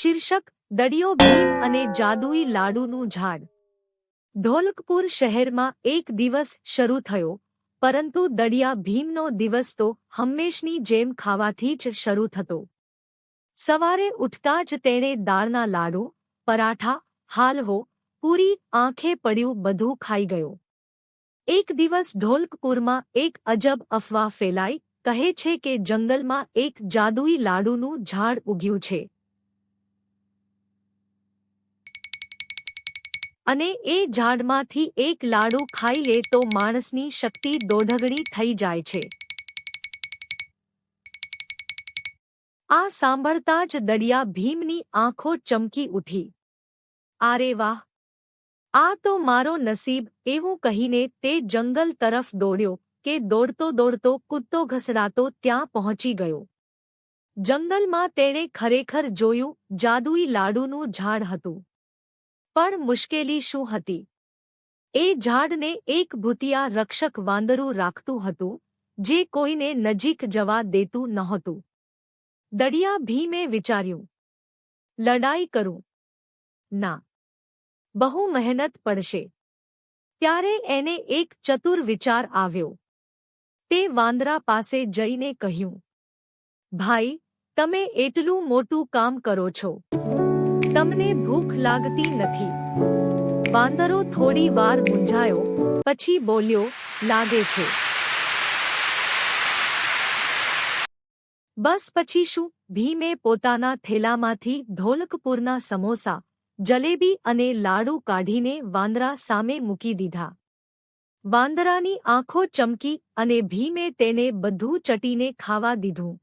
શીર્ષક દડિયો ભીમ અને જાદુઈ લાડુનું ઝાડ। ઢોલકપુર શહેરમાં એક દિવસ શરૂ થયો, પરંતુ દડિયા ભીમનો દિવસ તો હંમેશની જેમ ખાવાથી જ શરૂ થતો। સવારે ઉઠતા જ તેણે દાળના લાડુ, પરાઠા, હાલવો, પૂરી, આંખે પડ્યું બધું ખાઈ ગયો। એક દિવસ ઢોલકપુરમાં એક અજબ અફવા ફેલાઈ, કહે છે કે જંગલમાં એક જાદુઈ લાડુનું ઝાડ ઉગ્યું છે અને એ ઝાડમાંથી એક લાડુ ખાઈ લે તો માણસની શક્તિ દોઢગણી થઈ જાય છે। આ સાંભળતા જ દડિયા ભીમની આંખો ચમકી ઉઠી। આરે વાહ, આ તો મારો નસીબ, એવું કહીને તે જંગલ તરફ દોડ્યો કે દોડતો દોડતો કૂદતો ઘસડાતો ત્યાં પહોંચી ગયો। જંગલમાં તેણે ખરેખર જોયું, જાદુઈ લાડુનું ઝાડ હતું। પણ મુશ્કેલી શું હતી? એ ઝાડને એક ભૂતિયા રક્ષક વાંદરું રાખતું હતું, જે કોઈને નજીક જવા દેતું નહોતું। દડિયા ભીમે વિચાર્યું, લડાઈ કરું? ના, બહુ મહેનત પડશે। ત્યારે એને એક ચતુર વિચાર આવ્યો। તે વાંદરા પાસે જઈને કહ્યું, ભાઈ, તમે એટલું મોટું કામ કરો છો, તમને ભૂખ લાગતી નથી? વાંદરો થોડી વાર મૂંઝાયો, પછી બોલ્યો, લાગે છે। બસ પછી શું? ભીમે પોતાના થેલામાંથી ઢોલકપુરના સમોસા, જલેબી અને લાડુ કાઢીને વાંદરા સામે મૂકી દીધા। વાંદરાની આંખો ચમકી અને ભીમે તેને બધું ચટીને ખાવા દીધું।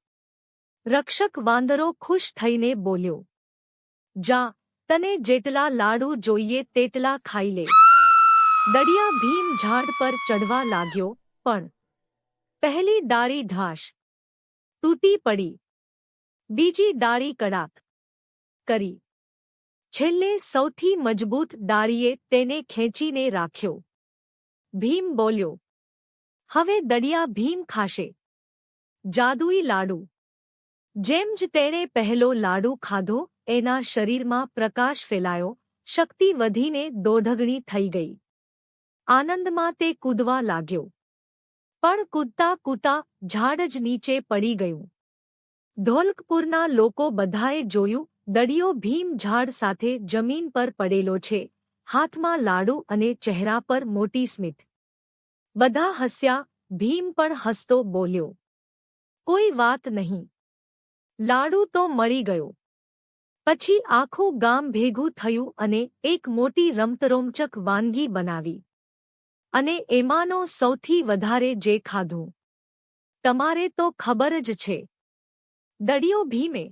રક્ષક વાંદરો ખુશ થઈને બોલ્યો, જા, તને જેટલા લાડુ જોઈએ તેટલા ખાઈ લે। દડિયા ભીમ ઝાડ પર ચઢવા લાગ્યો, પણ પહેલી ડાળી ઢાશ તૂટી પડી, બીજી ડાળી કડાક કરી, છેલ્લે સૌથી મજબૂત ડાળીએ તેને ખેંચીને રાખ્યો। ભીમ બોલ્યો, હવે દડિયા ભીમ ખાશે જાદુઈ લાડુ। જેમ જ તેણે પહેલો લાડુ ખાધો, એના શરીરમાં પ્રકાશ ફેલાયો, શક્તિ વધીને દોઢગણી થઈ ગઈ। આનંદમાં તે કૂદવા લાગ્યો, પણ કૂદતા કૂદતા ઝાડ જ નીચે પડી ગયું। ઢોલકપુરના લોકો બધાએ જોયું, દડિયો ભીમ ઝાડ સાથે જમીન પર પડેલો છે, હાથમાં લાડુ અને ચહેરા પર મોટી સ્મિત। બધા હસ્યા, ભીમ પણ હસતો બોલ્યો, કોઈ વાત નહીં, લાડુ તો મળી ગયો। પછી આખું ગામ ભેગું થયું અને એક મોટી રમતરોમચક વાનગી બનાવી, અને એમાંનો સૌથી વધારે જે ખાધું, તમારે તો ખબર જ છે। દડિયો ભીમે